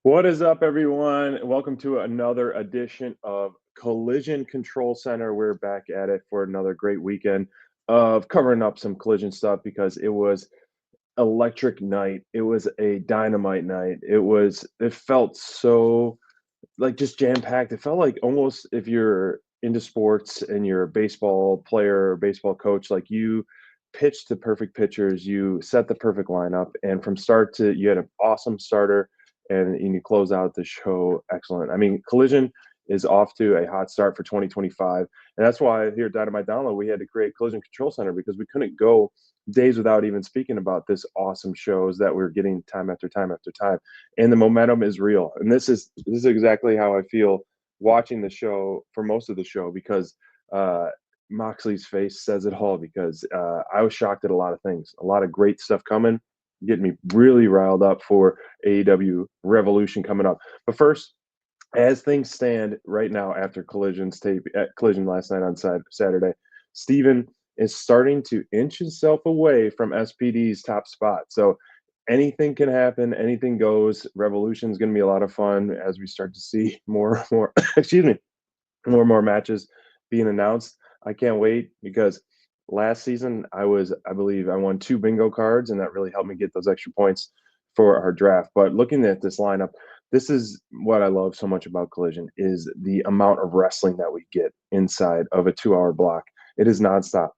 What is up, everyone? Welcome to another edition of Collision Control Center. We're back at it for another great weekend of covering up some collision stuff because it was electric night. It was a dynamite night. It felt so like just jam-packed. It felt like almost if you're into sports and you're a baseball player or baseball coach, like you pitched the perfect pitchers, you set the perfect lineup, and from start to you had an awesome starter and you close out the show excellent. I mean, Collision is off to a hot start for 2025. And that's why here at Dynamite Download, we had to create Collision Control Center because we couldn't go days without even speaking about this awesome shows that we're getting time after time after time, and the momentum is real. And this is exactly how I feel watching the show for most of the show because uh, Moxley's face says it all. Because I was shocked at a lot of things, a lot of great stuff coming, getting me really riled up for AEW Revolution coming up. But first, as things stand right now after Collision last night on Saturday, Steven is starting to inch himself away from SPD's top spot. So anything can happen, anything goes. Revolution is going to be a lot of fun as we start to see more and more, excuse me, more and more matches being announced. I can't wait because last season I believe I won 2 bingo cards, and that really helped me get those extra points for our draft. But looking at this lineup, this is what I love so much about Collision is the amount of wrestling that we get inside of a 2-hour block. It is nonstop.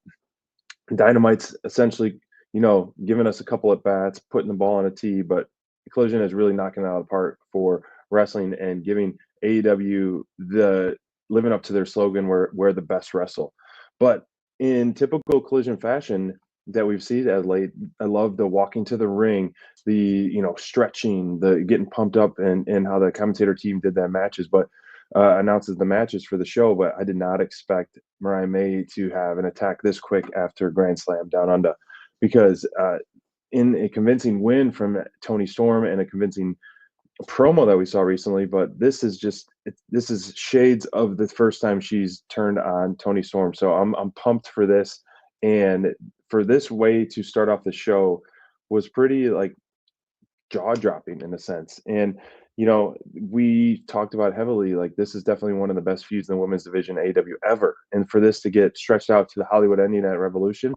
Dynamite's essentially, giving us a couple at bats, putting the ball on a tee, but Collision is really knocking it out of the park for wrestling and giving AEW the living up to their slogan where the best wrestle. But in typical Collision fashion that we've seen as late, I love the walking to the ring, the stretching, the getting pumped up, and how the commentator team did that matches, but announces the matches for the show. But I did not expect Mariah May to have an attack this quick after Grand Slam Down Under, because in a convincing win from Tony Storm and a convincing promo that we saw recently, but this is shades of the first time she's turned on Tony Storm. So I'm pumped for this, and for this way to start off the show was pretty like jaw dropping in a sense. And we talked about heavily, like this is definitely one of the best feuds in the women's division AEW ever, and for this to get stretched out to the Hollywood ending at Revolution,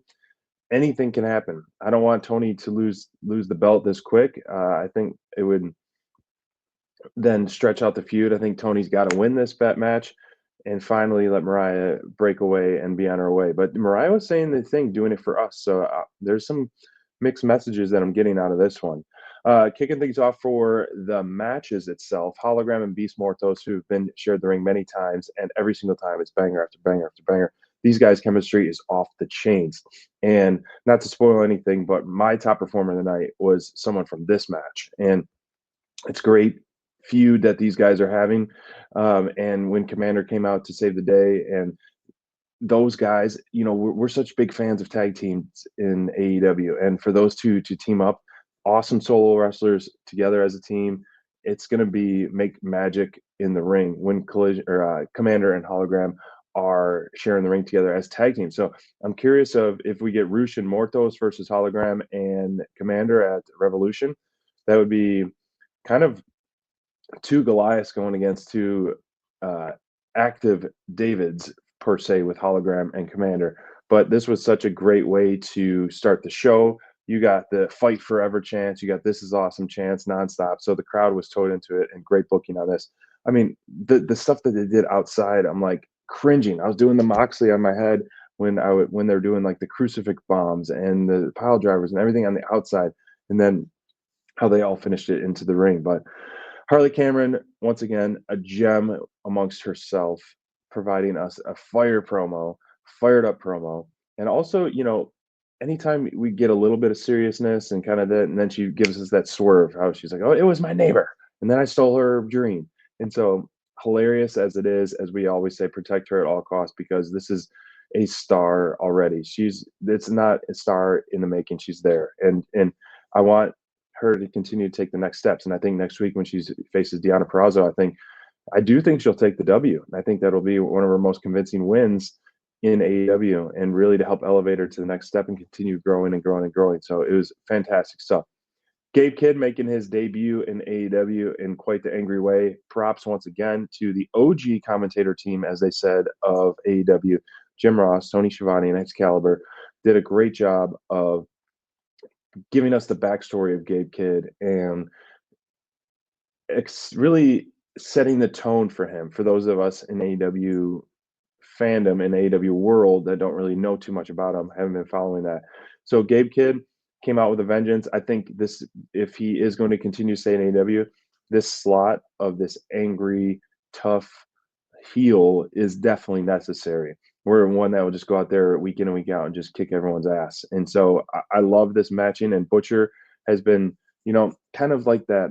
anything can happen. I don't want Tony to lose the belt this quick. I think it would then stretch out the feud. I think Tony's got to win this bet match and finally let Mariah break away and be on her way. But Mariah was saying the thing, doing it for us. So there's some mixed messages that I'm getting out of this one. Kicking things off for the matches itself, Hologram and Beast Mortos, who've been shared the ring many times, and every single time it's banger after banger after banger. These guys' chemistry is off the chains. And not to spoil anything, but my top performer of the night was someone from this match. And it's great feud that these guys are having. And when Commander came out to save the day, and those guys, we're such big fans of tag teams in AEW. And for those two to team up, awesome solo wrestlers together as a team, it's going to make magic in the ring when Commander and Hologram are sharing the ring together as tag teams. So I'm curious of if we get Roosh and Mortos versus Hologram and Commander at Revolution. That would be kind of two Goliaths going against two active Davids per se with Hologram and Commander. But this was such a great way to start the show. You got the fight forever chance. You got this is awesome chance nonstop. So the crowd was towed into it, and great booking on this. I mean, the stuff that they did outside, I'm like cringing. I was doing the Moxley on my head when they're doing like the crucifix bombs and the pile drivers and everything on the outside, and then how they all finished it into the ring. But Harley Cameron, once again, a gem amongst herself, providing us a fired up promo. And also, anytime we get a little bit of seriousness and kind of that, and then she gives us that swerve, how she's like, oh, it was my neighbor. And then I stole her dream. And so hilarious as it is, as we always say, protect her at all costs, because this is a star already. It's not a star in the making. She's there. And I want her to continue to take the next steps. And I think next week when she faces Deonna Purrazzo, I do think she'll take the W. And I think that'll be one of her most convincing wins in AEW, and really to help elevate her to the next step and continue growing and growing and growing. So it was fantastic stuff. Gabe Kidd making his debut in AEW in quite the angry way. Props once again to the OG commentator team, as they said, of AEW. Jim Ross, Tony Schiavone, and Excalibur did a great job of giving us the backstory of Gabe Kidd and really setting the tone for him. For those of us in AEW fandom and AEW world that don't really know too much about him, haven't been following that. So Gabe Kidd came out with a vengeance. I think this, if he is going to continue to stay in AEW, this slot of this angry, tough heel is definitely necessary. We're one that will just go out there week in and week out and just kick everyone's ass. And so I love this matching. And Butcher has been, kind of like that,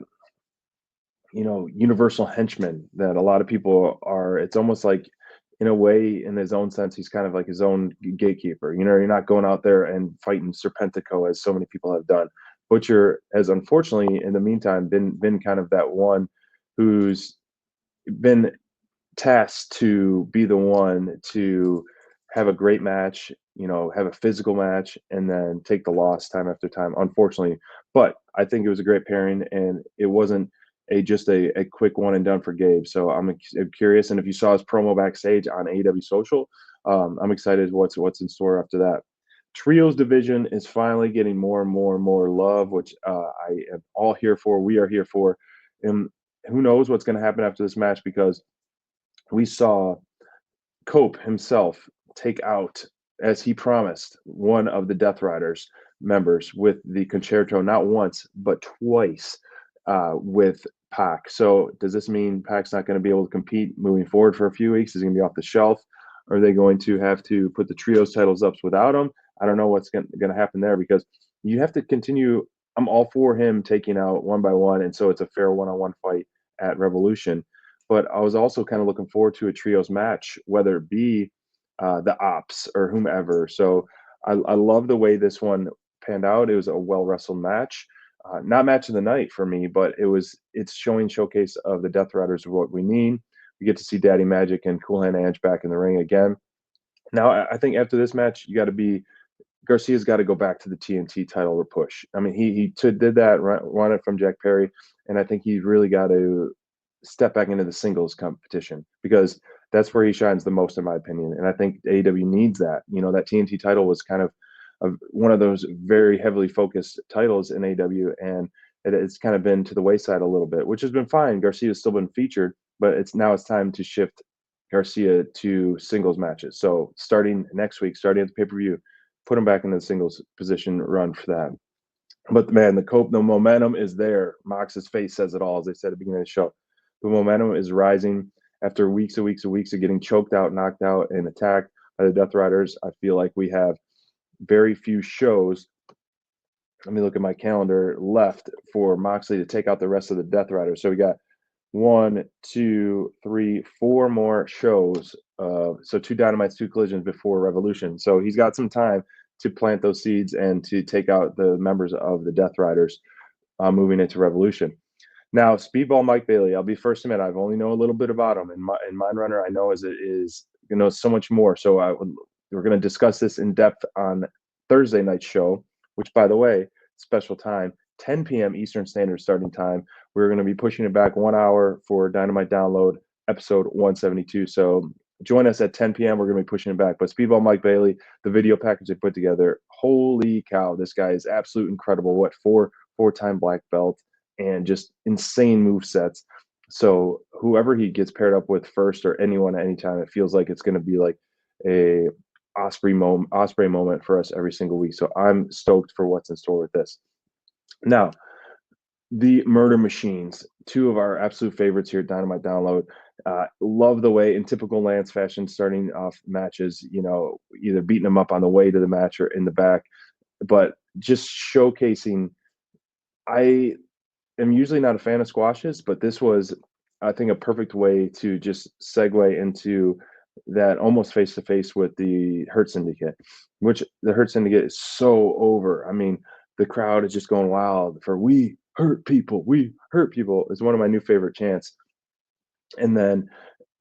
universal henchman that a lot of people are. It's almost like, in a way, in his own sense, he's kind of like his own gatekeeper. You're not going out there and fighting Serpentico as so many people have done. Butcher has unfortunately, in the meantime, been kind of that one who's been tasked to be the one to have a great match, have a physical match, and then take the loss time after time, unfortunately. But I think it was a great pairing, and it wasn't just a quick one and done for Gabe. So I'm curious, and if you saw his promo backstage on AEW Social, I'm excited what's in store after that. Trios division is finally getting more and more and more love, which I am all here for. We are here for, and who knows what's going to happen after this match, because we saw Cope himself take out, as he promised, one of the Death Riders members with the concerto, not once, but twice, with Pac. So does this mean Pac's not going to be able to compete moving forward for a few weeks? Is he going to be off the shelf? Are they going to have to put the trios titles up without him? I don't know what's going to happen there, because you have to continue. I'm all for him taking out one by one, and so it's a fair one-on-one fight at Revolution. But I was also kind of looking forward to a trios match, whether it be the Ops or whomever. So I love the way this one panned out. It was a well wrestled match, not match of the night for me, but it's showing showcase of the Death Riders of what we need. We get to see Daddy Magic and Cool Hand Ange back in the ring again. Now I think after this match, you got to be Garcia's got to go back to the TNT title or push. I mean, he did that, run it from Jack Perry, and I think he's really got to step back into the singles competition, because that's where he shines the most, in my opinion. And I think AEW needs that. That TNT title was kind of one of those very heavily focused titles in AEW, and it's kind of been to the wayside a little bit, which has been fine. Garcia's still been featured, but it's time to shift Garcia to singles matches. So starting next week, starting at the pay-per-view, put him back in the singles position run for that. But man, the momentum is there. Mox's face says it all, as they said at the beginning of the show. The momentum is rising after weeks and weeks and weeks of getting choked out, knocked out, and attacked by the Death Riders. I feel like we have very few shows. Let me look at my calendar left for Moxley to take out the rest of the Death Riders. So we got 1, 2, 3, 4 more shows. So 2 Dynamites, 2 Collisions before Revolution. So he's got some time to plant those seeds and to take out the members of the Death Riders moving into Revolution. Now, Speedball Mike Bailey, I'll be first to admit, I've only know a little bit about him. In Mindrunner, I know so much more. So we're going to discuss this in depth on Thursday night show, which, by the way, special time, 10 p.m. Eastern Standard starting time. We're going to be pushing it back 1 hour for Dynamite Download, episode 172. So join us at 10 p.m. We're going to be pushing it back. But Speedball Mike Bailey, the video package they put together, holy cow, this guy is absolute incredible. What, four-time black belt, and just insane move sets. So whoever he gets paired up with first, or anyone at any time, it feels like it's going to be like a Osprey moment for us every single week. So I'm stoked for what's in store with this. Now, the Murder Machines, 2 of our absolute favorites here at Dynamite Download. Love the way, in typical Lance fashion, starting off matches, either beating them up on the way to the match or in the back, but just showcasing. I am usually not a fan of squashes, but this was, I think, a perfect way to just segue into that almost face-to-face with the Hurt Syndicate, which the Hurt Syndicate is so over. I mean, the crowd is just going wild for "We hurt people, we hurt people" is one of my new favorite chants. And then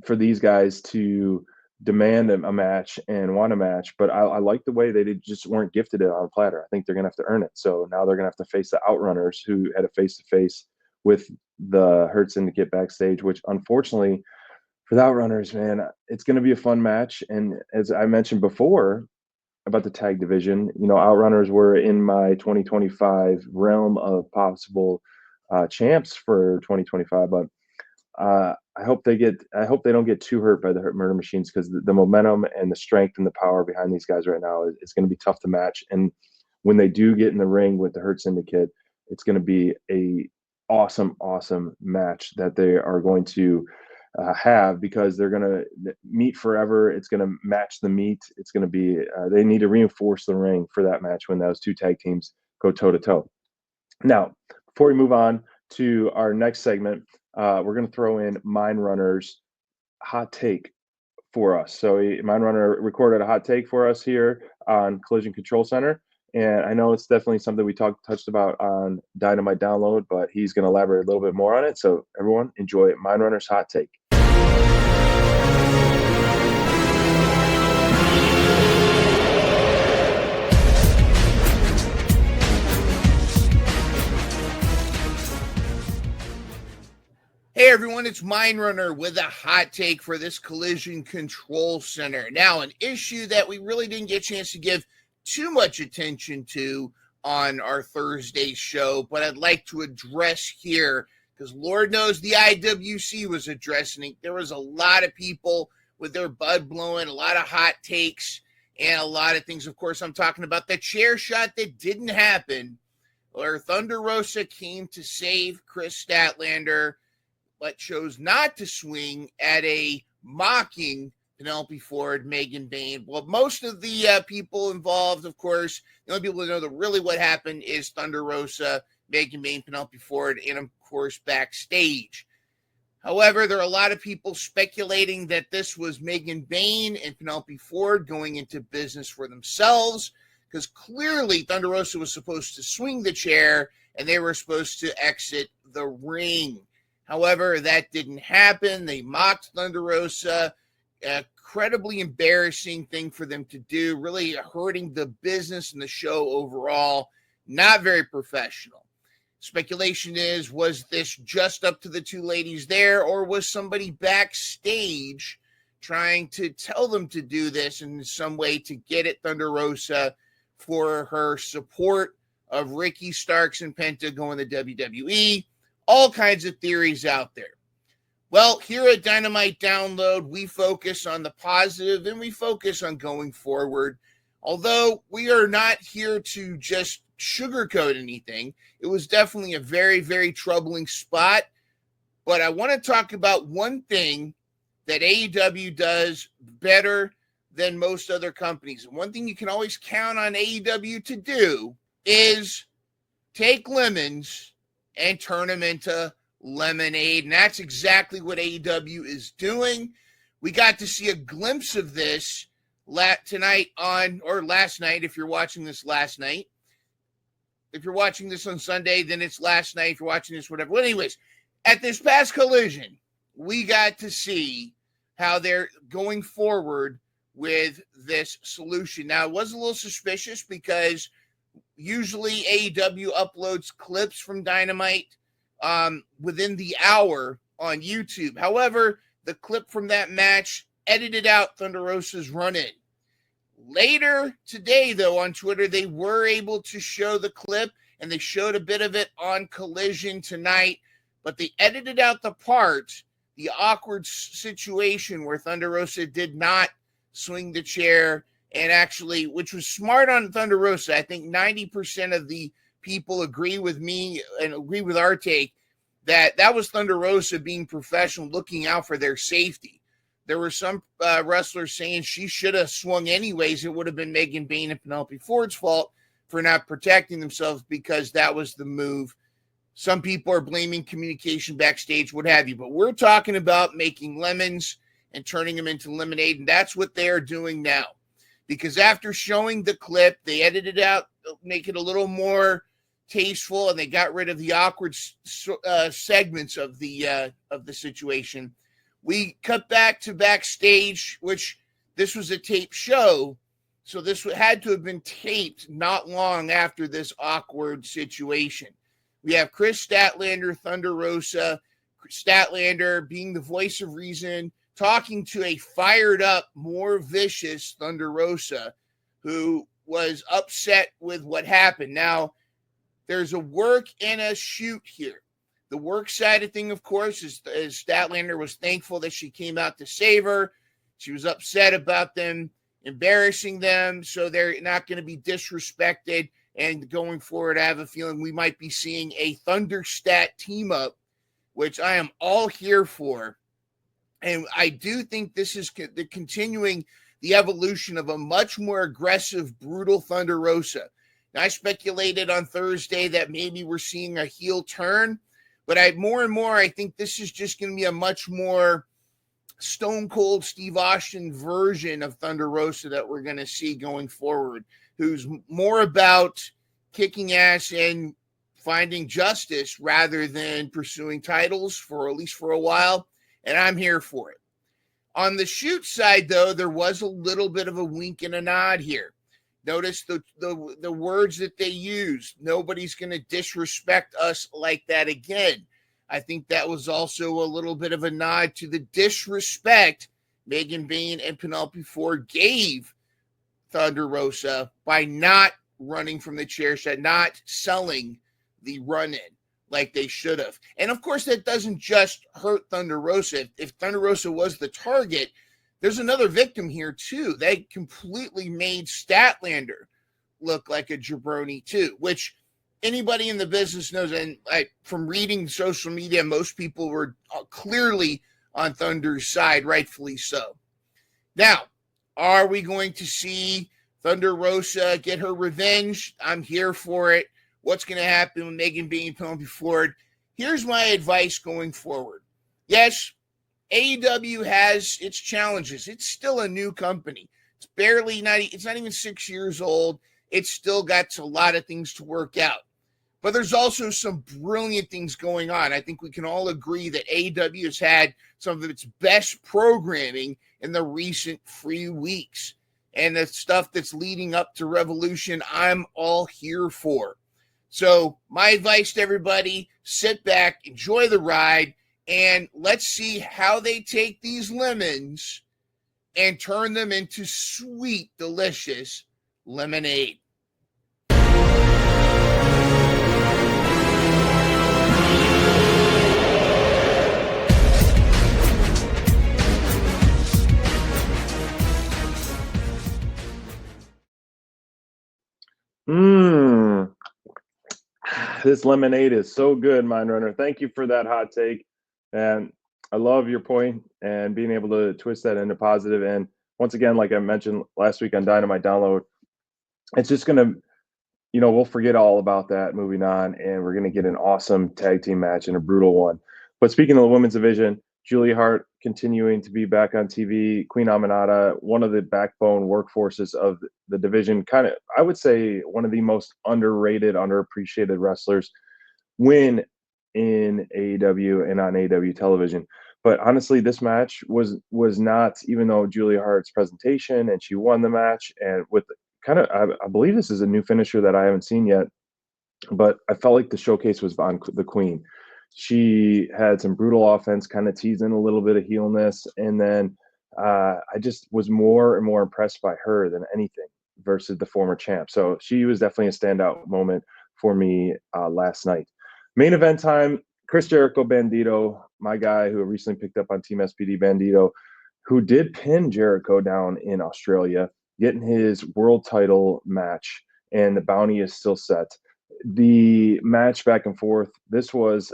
for these guys to demand a match and want a match, but I like the way they just weren't gifted it on a platter. I think they're gonna have to earn it. So now they're gonna have to face the Outrunners, who had a face to face with the Hurt Syndicate backstage, which unfortunately for the Outrunners, man, it's gonna be a fun match. And as I mentioned before about the tag division, Outrunners were in my 2025 realm of possible champs for 2025, but I hope they don't get too hurt by the Hurt Murder Machines, because the momentum and the strength and the power behind these guys right now is going to be tough to match. And when they do get in the ring with the Hurt Syndicate, it's going to be a awesome match that they are going to have, because they're going to meet forever. It's going to match the meat. It's going to be they need to reinforce the ring for that match when those two tag teams go toe to toe. Now, before we move on to our next segment, we're going to throw in Mind Runner's hot take for us. So, Mind Runner recorded a hot take for us here on Collision Control Center. And I know it's definitely something we touched about on Dynamite Download, but he's going to elaborate a little bit more on it. So, everyone, enjoy Mind Runner's hot take. Hey everyone, it's Mind Runner with a hot take for this Collision Control Center. Now, an issue that we really didn't get a chance to give too much attention to on our Thursday show, but I'd like to address here, because Lord knows the IWC was addressing it. There was a lot of people with their bud blowing, a lot of hot takes, and a lot of things. Of course, I'm talking about the chair shot that didn't happen, where Thunder Rosa came to save Chris Statlander, but chose not to swing at a mocking Penelope Ford, Megan Bayne. Well, most of the people involved, of course, the only people that know really what happened is Thunder Rosa, Megan Bayne, Penelope Ford, and of course backstage. However, there are a lot of people speculating that this was Megan Bayne and Penelope Ford going into business for themselves, because clearly Thunder Rosa was supposed to swing the chair and they were supposed to exit the ring. However, that didn't happen. They mocked Thunder Rosa. Incredibly embarrassing thing for them to do, really hurting the business and the show overall. Not very professional. Speculation is, was this just up to the two ladies there, or was somebody backstage trying to tell them to do this in some way to get at Thunder Rosa for her support of Ricky Starks and Penta going to WWE? All kinds of theories out there. Well, here at Dynamite Download, we focus on the positive and we focus on going forward. Although we are not here to just sugarcoat anything, it was definitely a very, very troubling spot. But I want to talk about one thing that AEW does better than most other companies. And one thing you can always count on AEW to do is take lemons and turn them into lemonade. And that's exactly what AEW is doing. We got to see a glimpse of this tonight or last night, if you're watching this last night. If you're watching this on Sunday, then it's last night. If you're watching this, whatever. Well, anyways, at this past Collision, we got to see how they're going forward with this solution. Now, it was a little suspicious because usually AEW uploads clips from Dynamite within the hour on YouTube. However, the clip from that match edited out Thunder Rosa's run-in. Later today, though, on Twitter, they were able to show the clip, and they showed a bit of it on Collision tonight, but they edited out the part, the awkward situation where Thunder Rosa did not swing the chair, and actually, which was smart on Thunder Rosa. I think 90% of the people agree with me and agree with our take that was Thunder Rosa being professional, looking out for their safety. There were some wrestlers saying she should have swung anyways. It would have been Megan Bayne and Penelope Ford's fault for not protecting themselves, because that was the move. Some people are blaming communication backstage, what have you. But we're talking about making lemons and turning them into lemonade, and that's what they're doing now. Because after showing the clip, they edited it out, make it a little more tasteful, and they got rid of the awkward segments of the situation. We cut back to backstage, which this was a taped show, so this had to have been taped not long after this awkward situation. We have Chris Statlander, Thunder Rosa, Statlander being the voice of reason, talking to a fired up, more vicious Thunder Rosa, who was upset with what happened. Now, there's a work and a shoot here. The work side of thing, of course, is Statlander was thankful that she came out to save her. She was upset about them embarrassing them, so they're not going to be disrespected. And going forward, I have a feeling we might be seeing a Thunderstat team up, which I am all here for. And I do think this is the continuing the evolution of a much more aggressive, brutal Thunder Rosa. Now, I speculated on Thursday that maybe we're seeing a heel turn, but more and more, I think this is just going to be a much more Stone Cold Steve Austin version of Thunder Rosa that we're going to see going forward, who's more about kicking ass and finding justice rather than pursuing titles for at least for a while. And I'm here for it. On the shoot side, though, there was a little bit of a wink and a nod here. Notice the words that they used. Nobody's going to disrespect us like that again. I think that was also a little bit of a nod to the disrespect Megan Bayne and Penelope Ford gave Thunder Rosa by not running from the chair shot, not selling the run-in like they should have. And, of course, that doesn't just hurt Thunder Rosa. If Thunder Rosa was the target, there's another victim here, too. They completely made Statlander look like a jabroni, too, which anybody in the business knows. And from reading social media, most people were clearly on Thunder's side, rightfully so. Now, are we going to see Thunder Rosa get her revenge? I'm here for it. What's going to happen with Megan Bayne, Penelope Ford? Here's my advice going forward. Yes, AEW has its challenges. It's still a new company. It's not even 6 years old. It's still got a lot of things to work out. But there's also some brilliant things going on. I think we can all agree that AEW has had some of its best programming in the recent few weeks. And the stuff that's leading up to Revolution, I'm all here for. So my advice to everybody, sit back, enjoy the ride, and let's see how they take these lemons and turn them into sweet, delicious lemonade. This lemonade is so good, Mind Runner. Thank you for that hot take. And I love your point and being able to twist that into positive. And once again, like I mentioned last week on Dynamite Download, it's just going to, we'll forget all about that moving on, and we're going to get an awesome tag team match and a brutal one. But speaking of the women's division, Julia Hart continuing to be back on TV, Queen Aminata, one of the backbone workforces of the division, kind of, I would say, one of the most underrated, underappreciated wrestlers win in AEW and on AEW television. But honestly, this match was not, even though Julia Hart's presentation and she won the match, and with kind of, I believe this is a new finisher that I haven't seen yet, but I felt like the showcase was on the Queen. She had some brutal offense, kind of teasing a little bit of heelness, and then I just was more and more impressed by her than anything versus the former champ. So she was definitely a standout moment for me last night. Main event time, Chris Jericho Bandito, my guy who recently picked up on Team SPD Bandito, who did pin Jericho down in Australia, getting his world title match, and the bounty is still set. The match back and forth, this was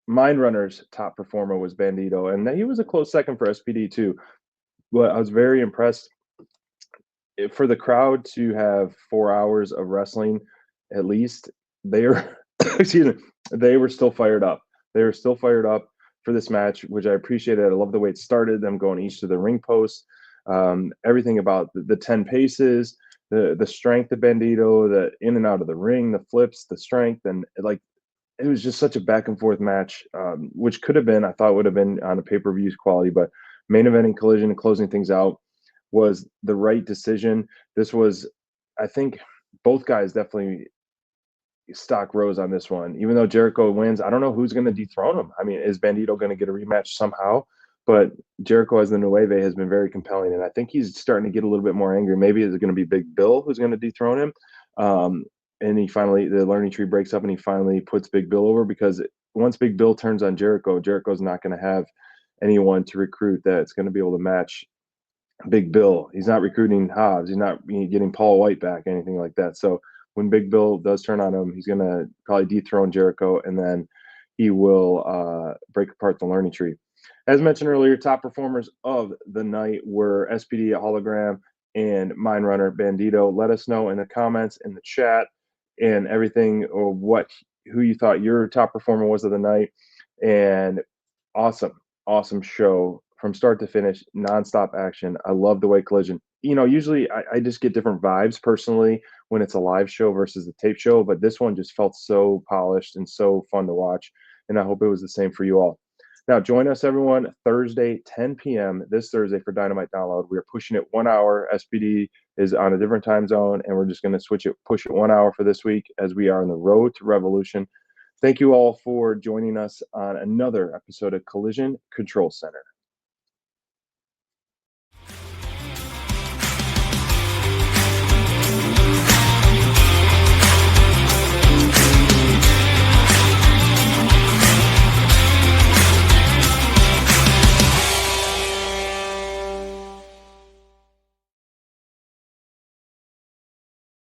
Mind Runner's top performer was Bandito, and he was a close second for SPD too. But I was very impressed for the crowd to have 4 hours of wrestling at least. They were they were still fired up. They were still fired up for this match, which I appreciated. I love the way it started, them going each to the ring post, everything about the 10 paces, the strength of Bandito, the in and out of the ring, the flips, the strength, and it was just such a back and forth match, which could have been, I thought would have been on a pay-per-view quality, but main eventing Collision and closing things out. was the right decision. This was, I think, both guys definitely stock rose on this one. Even though Jericho wins, I don't know who's going to dethrone him. I mean, is Bandito going to get a rematch somehow? But Jericho as the Nueve has been very compelling, and I think he's starting to get a little bit more angry. Maybe it's going to be Big Bill who's going to dethrone him. And he finally, the learning tree breaks up, and he finally puts Big Bill over, because once Big Bill turns on Jericho, Jericho's not going to have anyone to recruit that's going to be able to match Big Bill. He's not recruiting Hobbs. He's not getting Paul White back, anything like that. So when Big Bill does turn on him, he's going to probably dethrone Jericho, and then he will break apart the learning tree. As mentioned earlier, top performers of the night were SPD Hologram and Mind Runner Bandito. Let us know in the comments, in the chat, and everything, or who you thought your top performer was of the night. And awesome show from start to finish, nonstop action. I love the way Collision. Usually I just get different vibes personally when it's a live show versus a tape show, but this one just felt so polished and so fun to watch. And I hope it was the same for you all. Now, join us, everyone, Thursday, 10 p.m. this Thursday for Dynamite Download. We are pushing it 1 hour. SPD is on a different time zone, and we're just going to push it 1 hour for this week, as we are on the road to Revolution. Thank you all for joining us on another episode of Collision Control Center.